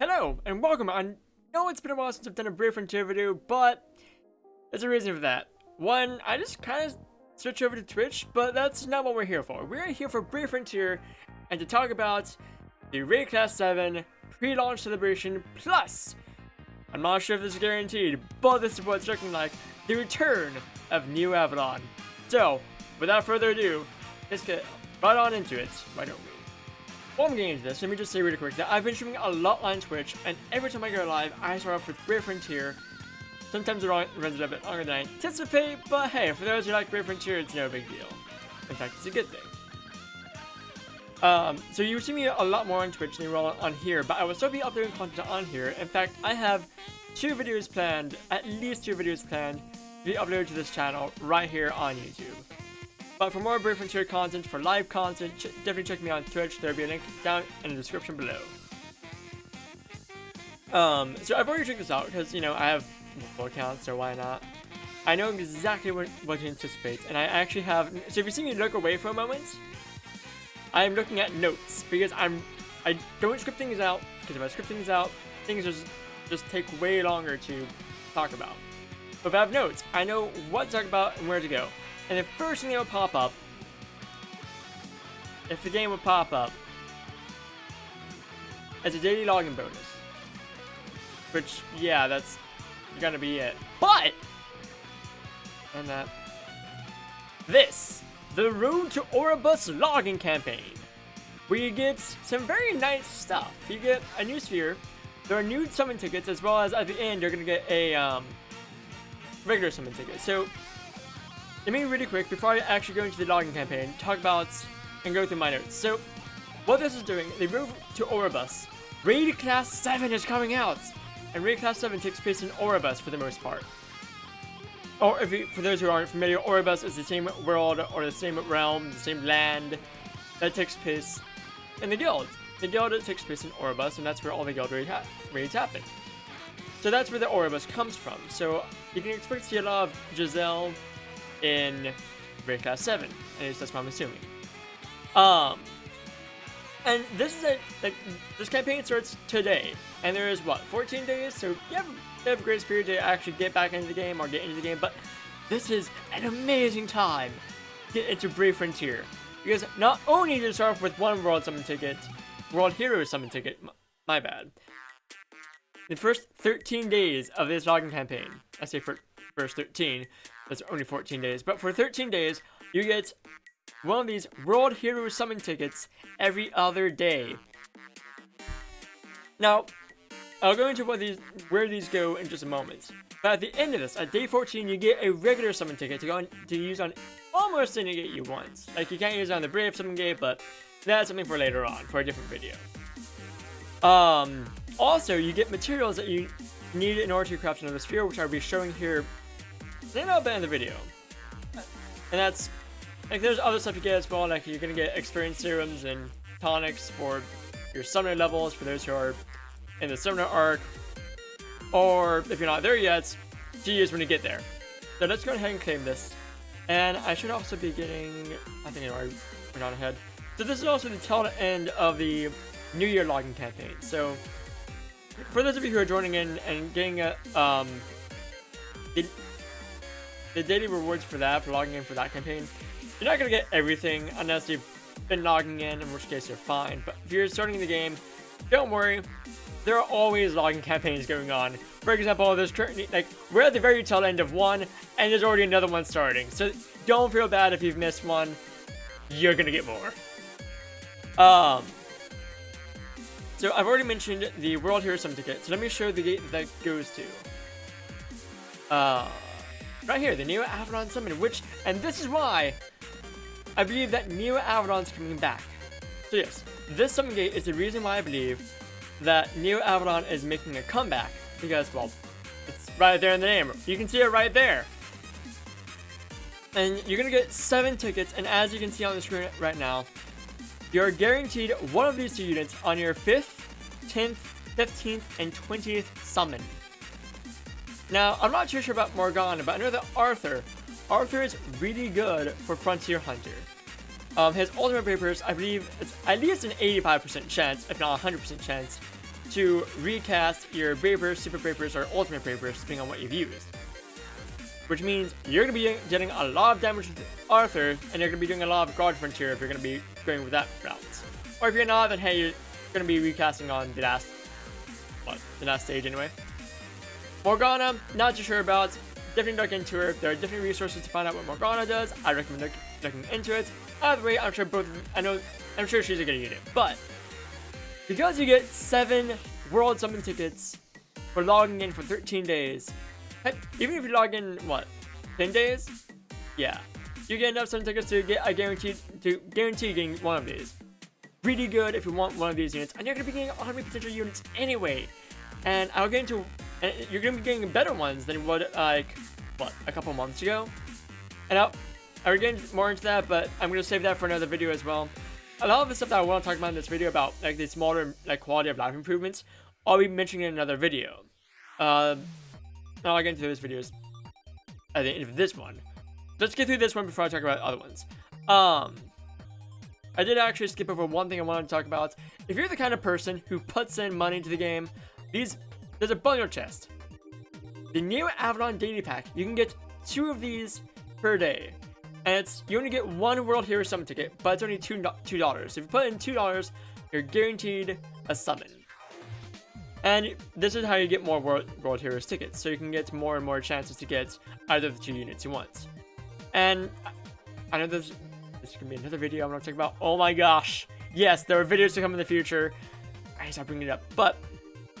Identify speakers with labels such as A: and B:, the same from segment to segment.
A: Hello, and welcome. I know it's been a while since I've done a Brave Frontier video, but there's a reason for that. One, I just kind of switched over to Twitch, but that's not what we're here for. We're here for Brave Frontier and to talk about the Raid Class 7 pre-launch celebration, plus, I'm not sure if this is guaranteed, but this is what it's looking like, the return of Neo Avalon. So, without further ado, let's get right on into it, why don't we? Before I'm getting into this, let me just say really quick that I've been streaming a lot on Twitch, and every time I go live, I start off with Brave Frontier. Sometimes it runs a little bit longer than I anticipate, but hey, for those who like Brave Frontier, it's no big deal. In fact, it's a good thing. So you see me a lot more on Twitch than you will on here, but I will still be uploading content on here. In fact, I have two videos planned, at least two videos planned, to be uploaded to this channel right here on YouTube. But for more Brave Frontier content, for live content, definitely check me on Twitch. There'll be a link down in the description below. So I've already checked this out because, you know, I have multiple accounts, so why not? I know exactly what to anticipate, and I actually have. So if you see me look away for a moment, I'm looking at notes because I don't script things out, because if I script things out, things just take way longer to talk about. But if I have notes, I know what to talk about and where to go. And the first thing that would pop up, if the game would pop up, as a daily login bonus. Which, yeah, that's gonna be it. But, and that, this, the Road to Oribus login campaign, where you get some very nice stuff. You get a new sphere, there are new summon tickets, as well as at the end you're gonna get a regular summon ticket. So, let me really quick, before I actually go into the login campaign, talk about and go through my notes. So, what this is doing, the Road to Oribus, Raid Class 7 is coming out! And Raid Class 7 takes place in Oribus for the most part. Or, for those who aren't familiar, Oribus is the same world, or the same realm, the same land, that takes place in the guild. The guild takes place in Oribus, and that's where all the guild raids happen. So that's where the Oribus comes from. So, you can expect to see a lot of Giselle in Raid Class 7, at least that's what I'm assuming. And this is this campaign starts today, and there is what, 14 days? So you have a great period to actually get back into the game or get into the game, but this is an amazing time to get into Brave Frontier, because not only do you start off with one World Summon Ticket, World Hero Summon Ticket, my bad. The first 13 days of this login campaign, I say for first 13, that's only 14 days, but for 13 days, you get one of these World Hero Summon Tickets every other day. Now, I'll go into where these go in just a moment. But at the end of this, at day 14, you get a regular Summon Ticket to use on almost any gate you want. Like, you can't use it on the Brave Summon Gate, but that's something for later on, for a different video. Also, you get materials that you need in order to craft another sphere, which I'll be showing here a little bit in the video. And that's, like, there's other stuff you get as well, like you're gonna get experience serums and tonics for your summoner levels, for those who are in the summoner arc, or if you're not there yet, to use when you get there. So let's go ahead and claim this. And I should also be getting, I think we're not ahead. So this is also the tail end of the New Year login campaign. So for those of you who are joining in and getting the daily rewards for that, for logging in for that campaign, you're not going to get everything unless you've been logging in which case you're fine. But if you're starting the game, don't worry. There are always logging campaigns going on. For example, there's currently, like, we're at the very tail end of one, and there's already another one starting. So don't feel bad if you've missed one. You're going to get more. So I've already mentioned the World Hero Summon Ticket. So let me show the gate that goes to. Right here, the Neo Avalon Summon, and this is why I believe that Neo Avalon's coming back. So yes, this Summon Gate is the reason why I believe that Neo Avalon is making a comeback, because, well, it's right there in the name. You can see it right there. And you're gonna get 7 tickets, and as you can see on the screen right now, you're guaranteed one of these 2 units on your 5th, 10th, 15th, and 20th summon. Now, I'm not too sure about Morgana, but I know that Arthur is really good for Frontier Hunter. His ultimate papers, I believe it's at least an 85% chance, if not 100% chance, to recast your Brave Burst, Super Brave Burst, or Ultimate Brave Burst, depending on what you've used. Which means you're going to be getting a lot of damage with Arthur, and you're going to be doing a lot of Guard Frontier if you're going to be going with that route. Or if you're not, then hey, you're going to be recasting on the last stage anyway. Morgana, not too sure about. Definitely look into her. There are different resources to find out what Morgana does. I recommend looking into it. Either way, I'm sure she's a good unit. But because you get 7 World Summon tickets for logging in for 13 days, heck, even if you log in, 10 days? Yeah. You get enough summon tickets to get guarantee getting one of these. Really good if you want one of these units, and you're going to be getting 100 potential units anyway. And I'll get into, and you're going to be getting better ones than what, a couple months ago. And I'll get more into that, but I'm going to save that for another video as well. A lot of the stuff that I want to talk about in this video about, the smaller, quality of life improvements, I'll be mentioning in another video. I'll get into those videos at the end of this one. Let's get through this one before I talk about other ones. I did actually skip over one thing I wanted to talk about. If you're the kind of person who puts in money into the game, there's a bundle chest. The Neo Avalon Daily Pack, you can get 2 of these per day. And you only get 1 World Hero Summon ticket, but it's only $2. So if you put in $2, you're guaranteed a summon. And this is how you get more World Heroes tickets, so you can get more and more chances to get either of the 2 units you want. And I know this is going to be another video I'm going to talk about. Oh my gosh. Yes, there are videos to come in the future. I need to start bringing it up. But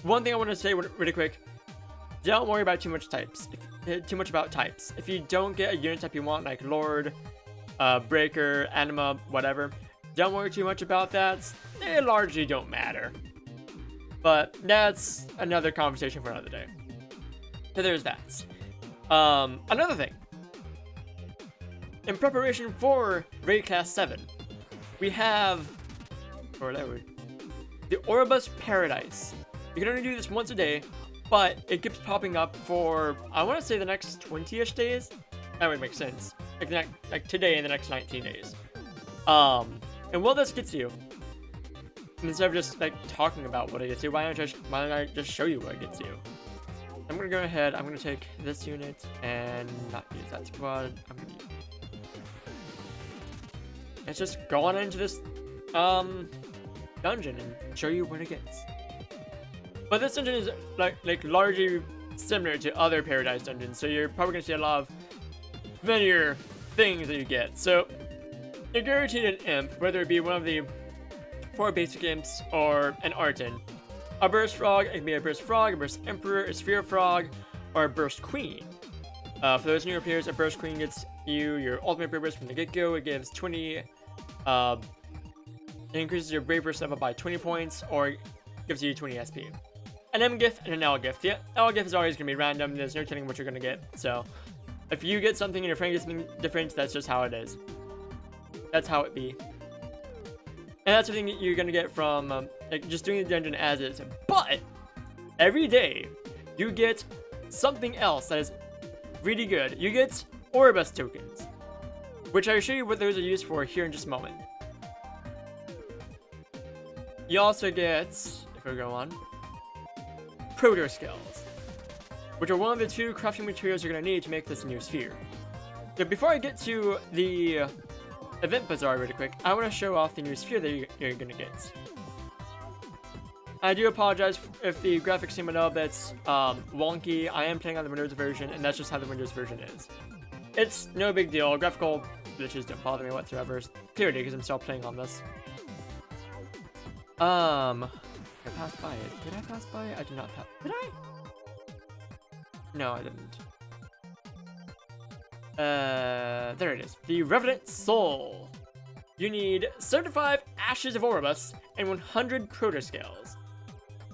A: one thing I want to say really quick. Don't worry about too much about types. If you don't get a unit type you want, like Lord, Breaker, Anima, whatever, don't worry too much about that. They largely don't matter. But that's another conversation for another day. So there's that. Another thing. In preparation for Raid Class 7, we have the Oribus Paradise. You can only do this once a day, but it keeps popping up for, I want to say, the next 20-ish days. That would make sense. Like today and the next 19 days. And what this gets you, instead of just talking about what it gets you, why don't I just show you what it gets you? I'm gonna go ahead. I'm gonna take this unit and not use that squad. Let's just go on into this dungeon and show you what it gets. But this dungeon is largely similar to other Paradise dungeons, so you're probably gonna see a lot of familiar things that you get. So you're guaranteed an imp, whether it be one of the 4 basic imps or an Arton. A burst frog, it can be a burst frog, a burst emperor, a sphere frog, or a burst queen. For those newer players, a burst queen gets you your ultimate brave burst from the get-go. It gives 20, it increases your brave burst level by 20 points, or gives you 20 SP. An M gift and an L gift. Yeah, L gift is always gonna be random. There's no telling what you're gonna get. So if you get something and your friend gets something different, that's just how it is. That's how it be. And that's the thing that you're gonna get from just doing the dungeon as is. But every day you get something else that is really good. You get Oribus tokens, which I'll show you what those are used for here in just a moment. You also get, if we go on, Proto Skulls, which are one of the 2 crafting materials you're gonna need to make this new sphere. So before I get to the event bazaar really quick, I want to show off the new sphere that you're gonna get. I do apologize if the graphics seem a little bit wonky. I am playing on the Windows version, and that's just how the Windows version is. It's no big deal. Graphical glitches don't bother me whatsoever. Clearly, because I'm still playing on this. I passed by it. Did I pass by it? I did not pass. Did I? No, I didn't. There it is. The Revenant Soul. You need 75 Ashes of Oribus and 100 Protoscales.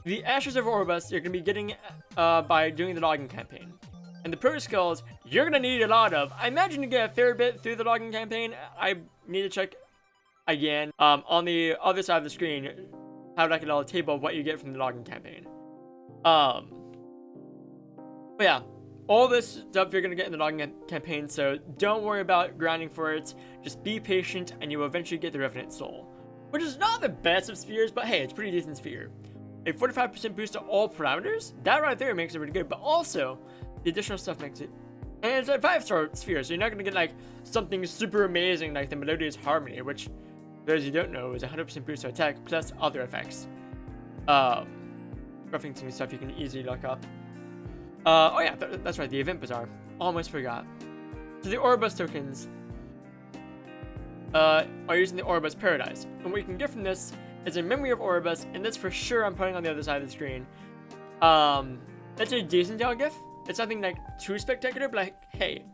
A: The Ashes of Oribus you're going to be getting by doing the logging campaign. And the Protoscales you're going to need a lot of. I imagine you get a fair bit through the logging campaign. I need to check again. On the other side of the screen, have like a little table of what you get from the logging campaign. But yeah. All this stuff you're going to get in the logging campaign, so don't worry about grinding for it. Just be patient, and you will eventually get the Revenant Soul. Which is not the best of spheres, but hey, it's a pretty decent sphere. a 45% boost to all parameters. That right there makes it really good, but also the additional stuff makes it. And it's a 5-star sphere, so you're not going to get like something super amazing like the Melodious Harmony, which, those you don't know, is 100% boost to attack plus other effects. Referencing stuff you can easily look up. Oh yeah, that's right, the Event Bazaar. Almost forgot. So the Oribus tokens are using the Oribus Paradise. And what you can get from this is a memory of Oribus, and this for sure I'm putting on the other side of the screen. It's a decent deal gift. It's nothing like too spectacular, but like, hey,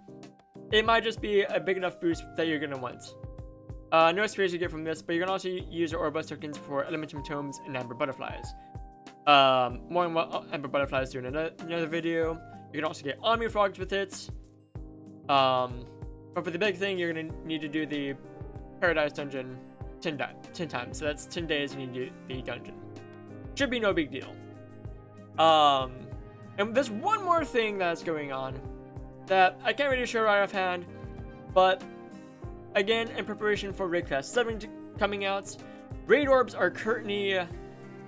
A: it might just be a big enough boost that you're gonna want. No spheres you get from this, but you can also use your Oribus tokens for Elementum Tomes and Amber Butterflies. More on what Amber Butterflies do in another video. You can also get Omni Frogs with it. But for the big thing, you're gonna need to do the Paradise Dungeon 10 times. So that's 10 days you need to do the dungeon. Should be no big deal. And there's one more thing that's going on that I can't really show right offhand, but again, in preparation for Raid Class 7 coming out, Raid Orbs are currently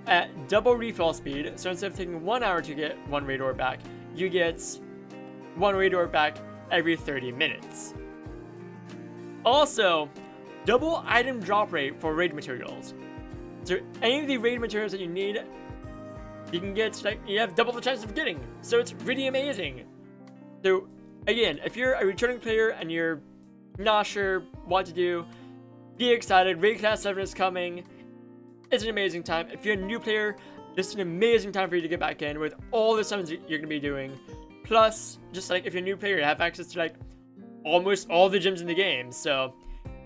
A: at double refill speed, so instead of taking 1 hour to get one Raid Orb back, you get one Raid Orb back every 30 minutes. Also, double item drop rate for raid materials. So any of the raid materials that you need, you can get, like, you have double the chance of getting. So it's really amazing. So again, if you're a returning player and you're not sure what to do, be excited. Raid Class 7 is coming. It's an amazing time. If you're a new player, this is an amazing time for you to get back in with all the summons you're going to be doing. Plus, just like if you're a new player, you have access to like almost all the gyms in the game. So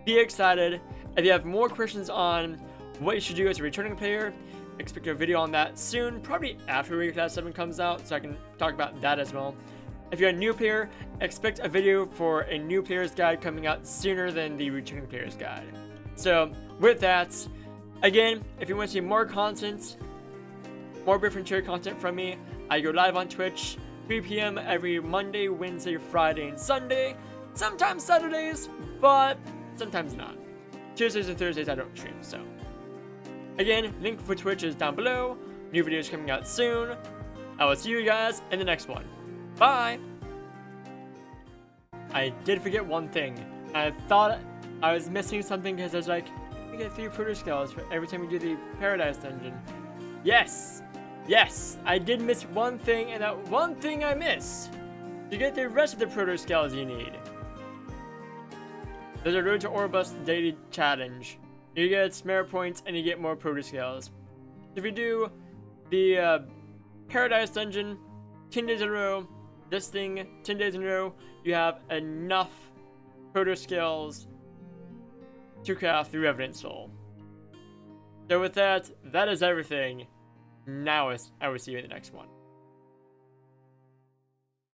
A: be excited. If you have more questions on what you should do as a returning player, expect a video on that soon, probably after Raid Class 7 comes out, so I can talk about that as well. If you're a new player, expect a video for a new player's guide coming out sooner than the returning player's guide. So with that, again, if you want to see more content, more different tier content from me, I go live on Twitch 3 p.m. every Monday, Wednesday, Friday, and Sunday. Sometimes Saturdays, but sometimes not. Tuesdays and Thursdays I don't stream, so. Again, link for Twitch is down below. New videos coming out soon. I will see you guys in the next one. Bye! I did forget one thing. I thought I was missing something because I was like, we get 3 Proto Skulls for every time we do the Paradise Dungeon. Yes! Yes! I did miss one thing, and that one thing I missed to get the rest of the Proto Skulls you need. There's a Road to Oribus daily challenge. You get merit points and you get more Proto Skulls. If you do the Paradise Dungeon 10 days in a row, this thing 10 days in a row, you have enough Proto Skulls to craft the Revenant Soul. So with that, that is everything. Now I will see you in the next one.